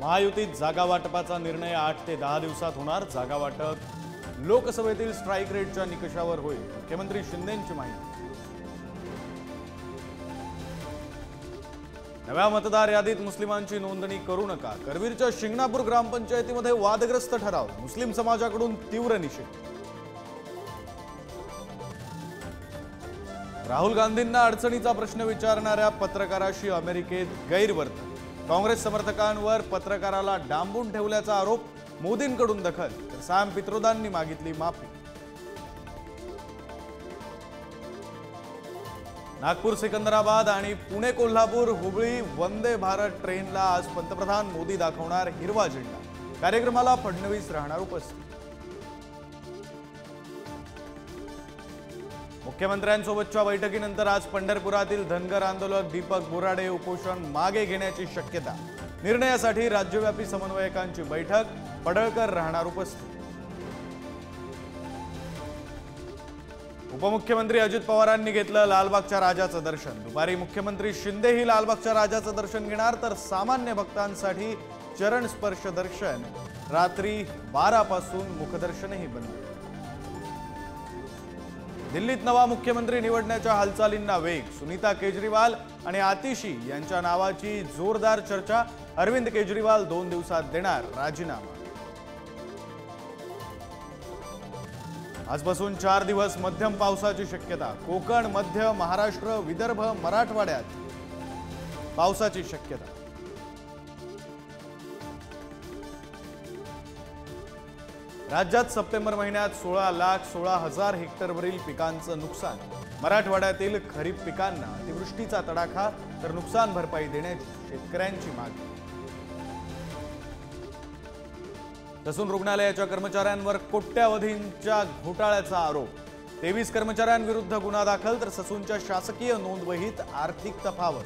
महायुतीत जागा वाटपाचा निर्णय 8 ते 10 दिवसात होणार। जागा वाटप लोकसभेतील स्ट्राइक रेटच्या निकषावर होईल, मुख्यमंत्री शिंदेंची माहिती। नव्या मतदार यादीत मुस्लिमांची नोंदणी करू नका, करवीरच्या शिंगणापूर ग्रामपंचायतीमध्ये वादग्रस्त ठराव, मुस्लिम समाजाकडून तीव्र निषेध। राहुल गांधींना अडचणीचा प्रश्न विचारणाऱ्या पत्रकाराशी अमेरिकेत गैरवर्तन, काँग्रेस समर्थकांवर पत्रकाराला डांबून ठेवल्याचा आरोप, मोदींकडून दखल, तर सॅम पित्रोदांनी मागितली माफी। नागपूर सिकंदराबाद आणि पुणे कोल्हापूर हुबळी वंदे भारत ट्रेनला आज पंतप्रधान मोदी दाखवणार हिरवा झेंडा, कार्यक्रमाला फडणवीस राहणार उपस्थित। मुख्यमंत्र्यांसोबतच्या बैठकीनंतर आज पंढरपुरातील धनगर आंदोलक दीपक बोराडे उपोषण मागे घेण्याची शक्यता, निर्णयासाठी राज्यव्यापी समन्वयकांची बैठक, पडळकर राहणार उपस्थित। उपमुख्यमंत्री अजित पवारांनी घेतलं लालबागच्या राजाचं दर्शन, दुपारी मुख्यमंत्री शिंदेही लालबागच्या राजाचं दर्शन घेणार, तर सामान्य भक्तांसाठी चरण स्पर्श दर्शन, रात्री 12 पासून मुखदर्शनही बंद। दिल्लीत नवा मुख्यमंत्री निवडण्याच्या हालचालींना वेग, सुनीता केजरीवाल आणि आतिशी यांच्या नावाची जोरदार चर्चा, अरविंद केजरीवाल 2 दिवसात देणार राजीनामा। आजपासून 4 दिवस मध्यम पावसाची शक्यता, कोकण, मध्य महाराष्ट्र, विदर्भ, मराठवाड्यात पावसाची शक्यता। राज्यात सप्टेंबर महिन्यात 16,16,000 हेक्टरवरील पिकांचं नुकसान, मराठवाड्यातील खरीप पिकांना अतिवृष्टीचा तडाखा, तर नुकसान भरपाई देण्याची शेतकऱ्यांची मागणी। ससून रुग्णालयाच्या कर्मचाऱ्यांवर कोट्यावधींच्या घोटाळ्याचा आरोप, 23 कर्मचाऱ्यांविरुद्ध गुन्हा दाखल, तर ससूनच्या शासकीय नोंदवहीत आर्थिक तफावत।